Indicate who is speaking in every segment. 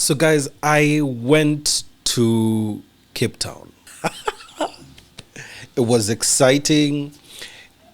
Speaker 1: So guys, I went to Cape Town. It was exciting.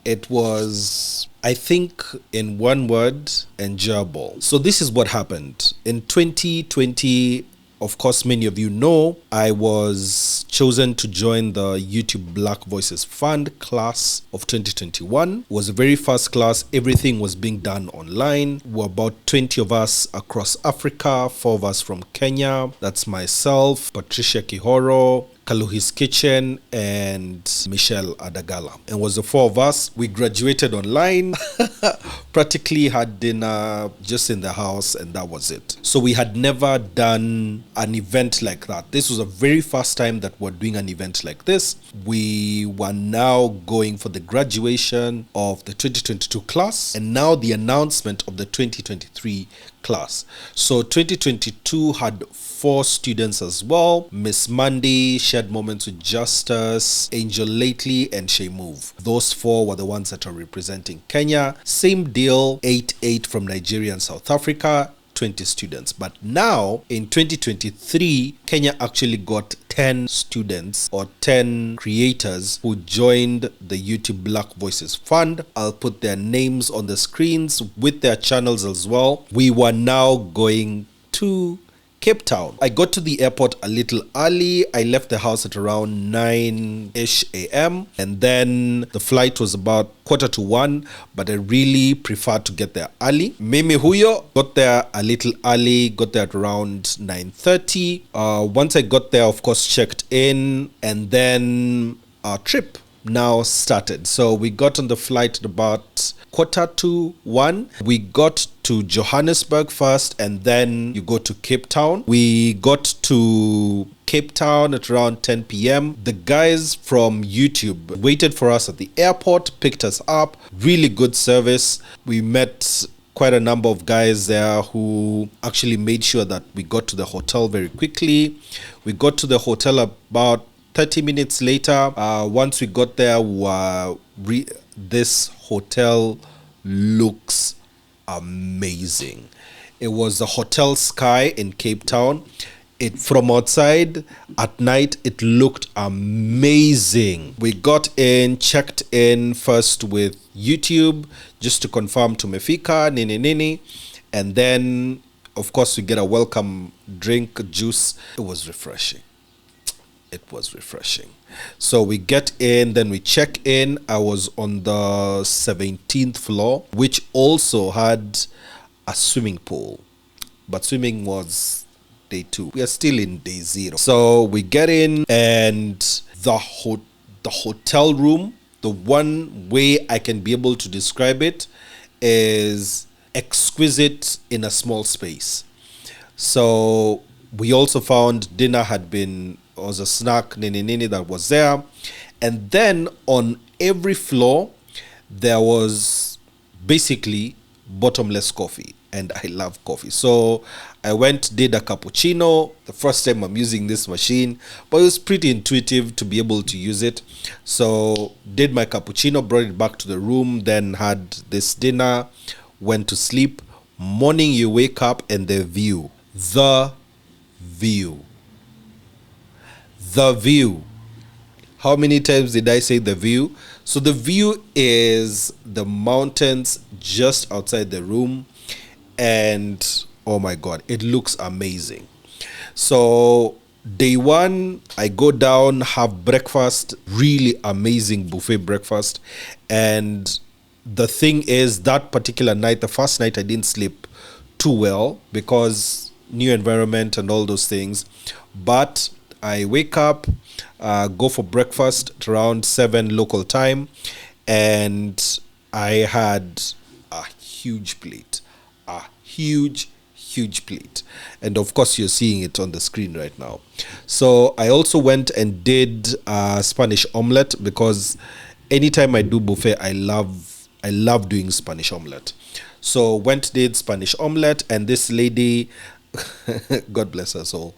Speaker 1: It was, I think, in one word, enjoyable. So this is what happened. In 2020, of course, many of you know, I was chosen to join the YouTube Black Voices Fund class of 2021. It was the very first class. Everything was being done online. We're about 20 of us across Africa, 4 of us from Kenya. That's myself, Patricia Kihoro, Kaluhi's Kitchen, and Michelle Adagala. And it was the 4 of us. We graduated online, practically had dinner just in the house, and that was it. So we had never done an event like that. This was the very first time that we're doing an event like this. We were now going for the graduation of the 2022 class, and now the announcement of the 2023 class. So 2022 had 4 students as well. Miss Mandy, Shared Moments with Justice, Angel Lately, and Shay Move. Those 4 were the ones that are representing Kenya. Same deal, 8 from Nigeria and South Africa, 20 students. But now in 2023, Kenya actually got 10 students or 10 creators who joined the YouTube Black Voices Fund. I'll put their names on the screens with their channels as well. We were now going to Cape Town. I got to the airport a little early. I left the house at around 9-ish a.m. and then the flight was about 1:45, but I really preferred to get there early. Mimi huyo got there a little early, got there at around 9:30. Once I got there, of course, checked in, and then our trip now started. So we got on the flight at about 1:45. We got to Johannesburg first, and then you go to Cape Town. We got to Cape Town at around 10 p.m. The guys from YouTube waited for us at the airport, picked us up. Really good service. We met quite a number of guys there who actually made sure that we got to the hotel very quickly. We got to the hotel about 30 minutes later. Once we got there, this hotel looks amazing. It was the Hotel Sky in Cape Town. From outside at night, it looked amazing. We got in, checked in first with YouTube just to confirm tumefika nini, and then of course we get a welcome drink, juice. It was refreshing. It was refreshing. So we get in, then we check in. I was on the 17th floor, which also had a swimming pool, but swimming was day 2. We are still in day 0. So we get in, and the hotel room, the one way I can be able to describe it is exquisite in a small space. So we also found dinner had been, was a snack nini that was there, and then on every floor there was basically bottomless coffee, and I love coffee. So I went, did a cappuccino. The first time I'm using this machine, but it was pretty intuitive to be able to use it. So did my cappuccino, brought it back to the room, then had this dinner, went to sleep. Morning you wake up and the view. How many times did I say the view? So the view is the mountains just outside the room, and oh my god, it looks amazing. So day 1, I go down, have breakfast, really amazing buffet breakfast. And the thing is, that particular night, the first night, I didn't sleep too well because new environment and all those things. But I wake up, go for breakfast at around 7 local time, and I had a huge plate, huge plate, and of course you're seeing it on the screen right now. So I also went and did Spanish omelette, because anytime I do buffet, I love doing Spanish omelette. So went, did Spanish omelette, and this lady, God bless her soul,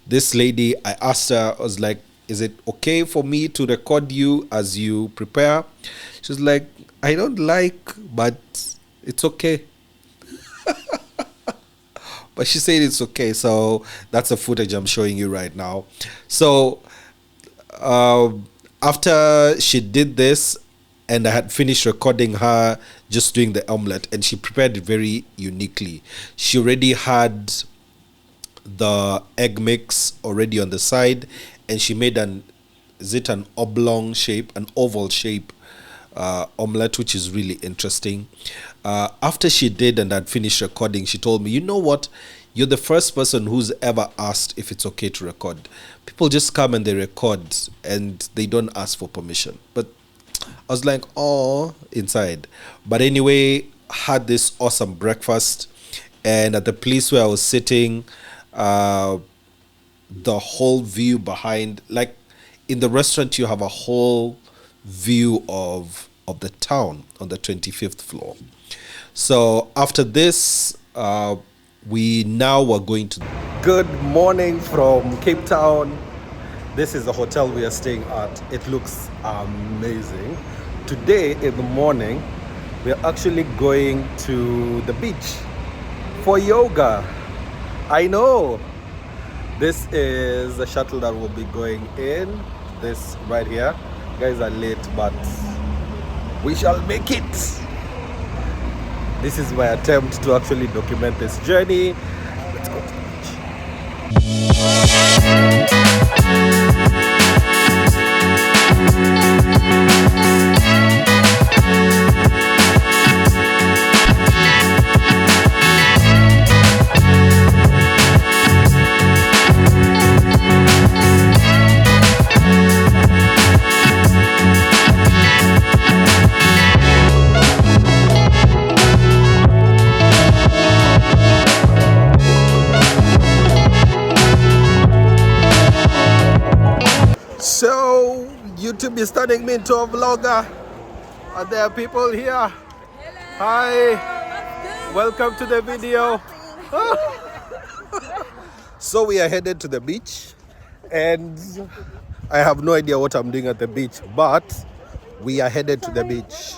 Speaker 1: this lady, I asked her, I was like, is it okay for me to record you as you prepare? She's like, I don't like, but it's okay. But she said it's okay. So that's the footage I'm showing you right now. So after she did this, and I had finished recording her just doing the omelette, and she prepared it very uniquely. She already had the egg mix already on the side, and she made an oblong shape, an oval shape omelette, which is really interesting. After she did and had finished recording, she told me, you know what, you're the first person who's ever asked if it's okay to record. People just come and they record and they don't ask for permission. But I was like, oh, inside. But anyway, had this awesome breakfast, and at the place where I was sitting, the whole view behind, like in the restaurant, you have a whole view of the town on the 25th floor. So after this, we now were going to. Good morning from Cape Town. This is the hotel we are staying at. It looks amazing. Today in the morning, we are actually going to the beach for yoga. I know. This is the shuttle that will be going in. This right here. You guys are late, but we shall make it. This is my attempt to actually document this journey. Let's go to the So, YouTube is turning me into a vlogger. Are there people here? Hello. Hi. Welcome to the video. So we are headed to the beach, and I have no idea what I'm doing at the beach, but we are headed to the beach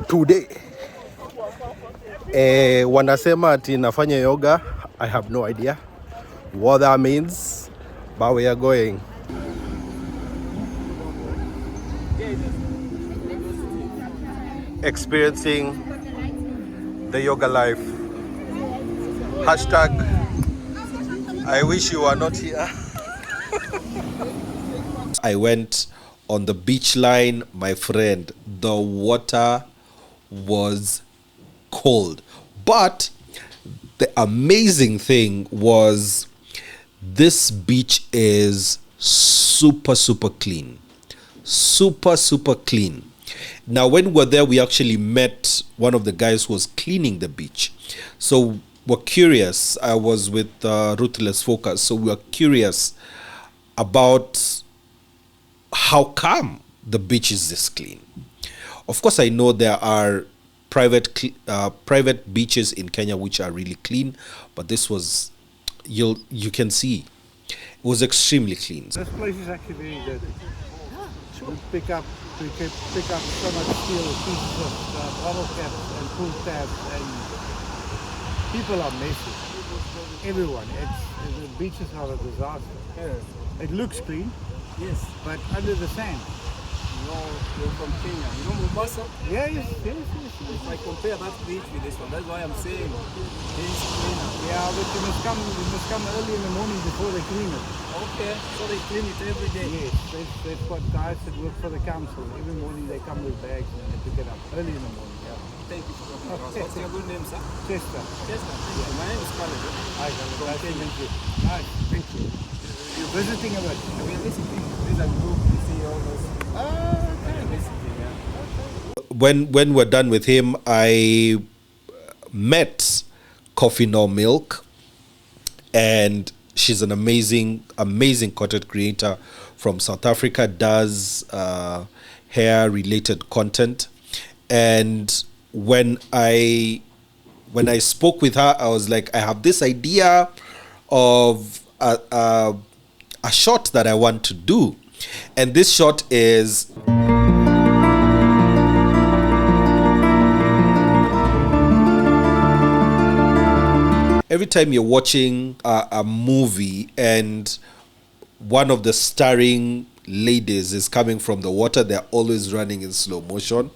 Speaker 1: today. Wanasema ati nafanya yoga. I have no idea what that means, but we are going. Experiencing the yoga life. Hashtag I wish you were not here. I went on the beach line, my friend. The water was cold, but the amazing thing was this beach is super clean. Super clean. Now, when we were there, we actually met one of the guys who was cleaning the beach. So we're curious. I was with Ruthless Focus. So we were curious about how come the beach is this clean. Of course, I know there are private beaches in Kenya which are really clean, but this was, you can see, it was extremely clean.
Speaker 2: This place is actually very dirty. We pick up so much steel pieces of bottle caps and pool tabs, and people are messy. Everyone. The beaches are a disaster. Yeah. It looks clean, yes, but under the sand. You're from Kenya. You know Mombasa? Yes. If I compare that beach with this one, that's why I'm saying it's cleaner. Yeah, but you must come early in the morning before they clean it. Okay, so they clean it every day? Yes, they've got guys that work for the council. Every morning they come with bags and they pick it up early in the morning. Yeah. Thank you for coming. What's your good name, sir? Chester. Thank you. My name is Khaled. Hi, Khaled. Thank you. Nice, thank you. You're visiting a bit? We're visiting. These are group, you see all those.
Speaker 1: When we're done with him, I met Coffee No Milk, and she's an amazing content creator from South Africa, does hair related content. And when I spoke with her, I was like, I have this idea of a shot that I want to do. And this shot is every time you're watching a movie and one of the starring ladies is coming from the water, they're always running in slow motion.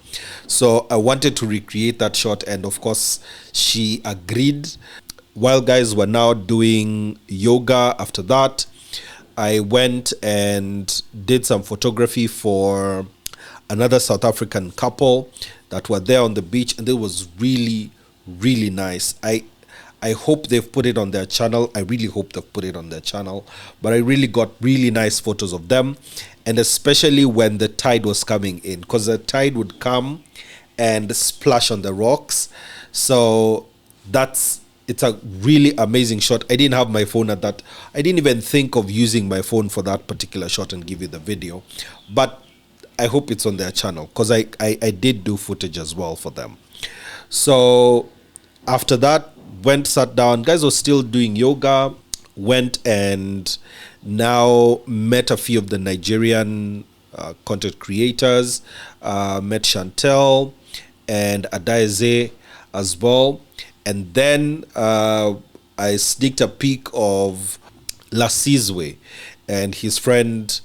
Speaker 1: So I wanted to recreate that shot, and of course she agreed. While guys were now doing yoga, after that I went and did some photography for another South African couple that were there on the beach, and it was really, really nice. I hope they've put it on their channel. I really hope they've put it on their channel. But I really got really nice photos of them, and especially when the tide was coming in, because the tide would come and splash on the rocks. So it's a really amazing shot. I didn't have my phone at that. I didn't even think of using my phone for that particular shot and give you the video. But I hope it's on their channel, because I did do footage as well for them. So after that, sat down. Guys were still doing yoga. Went and now met a few of the Nigerian content creators. Met Chantel and Adaeze as well. And then I sneaked a peek of Lasizwe and his friend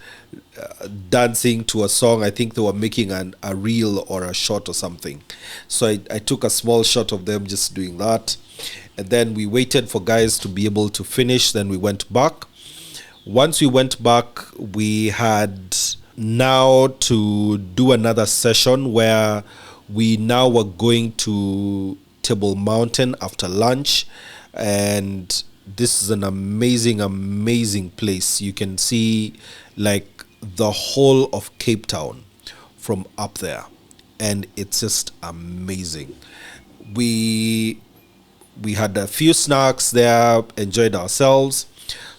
Speaker 1: dancing to a song. I think they were making a reel or a shot or something. So I took a small shot of them just doing that. And then we waited for guys to be able to finish. Then we went back. Once we went back, we had now to do another session where we now were going to Table Mountain after lunch. And this is an amazing, amazing place. You can see like the whole of Capetown from up there. And it's just amazing. We had a few snacks there, enjoyed ourselves.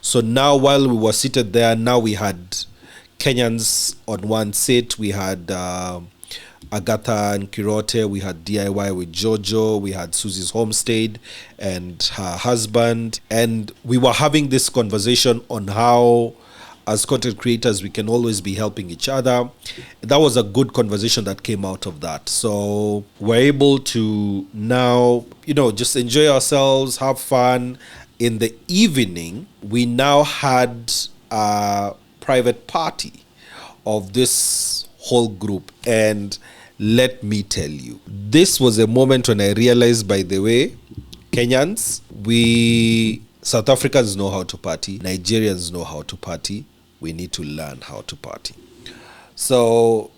Speaker 1: So now while we were seated there, now we had Kenyans on one seat. We had Agatha and Kirote. We had DIY with Jojo. We had Susie's Homestead and her husband. And we were having this conversation on how, as content creators, we can always be helping each other. That was a good conversation that came out of that. So we're able to now, just enjoy ourselves, have fun. In the evening, we now had a private party of this whole group. And let me tell you, this was a moment when I realized, by the way, Kenyans, South Africans know how to party. Nigerians know how to party. We need to learn how to party. So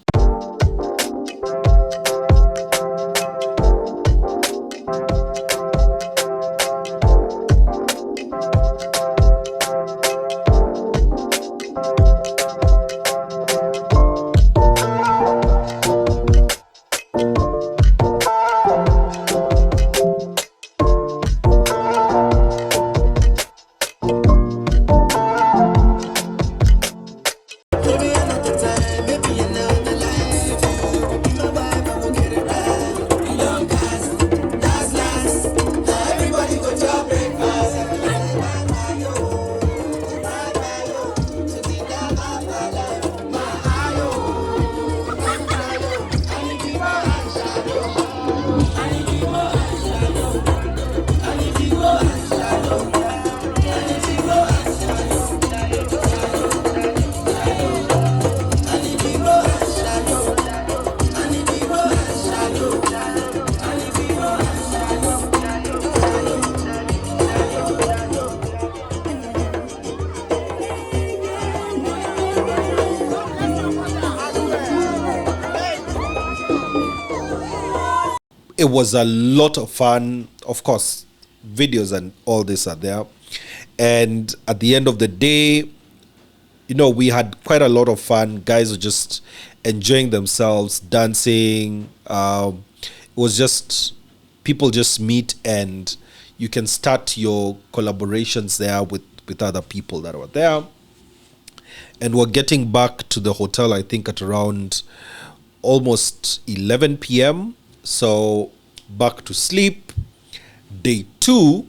Speaker 1: it was a lot of fun. Of course, videos and all this are there. And at the end of the day, we had quite a lot of fun. Guys were just enjoying themselves, dancing. It was just, people just meet and you can start your collaborations there with other people that were there. And we're getting back to the hotel, I think, at around almost 11 p.m. So back to sleep. Day 2,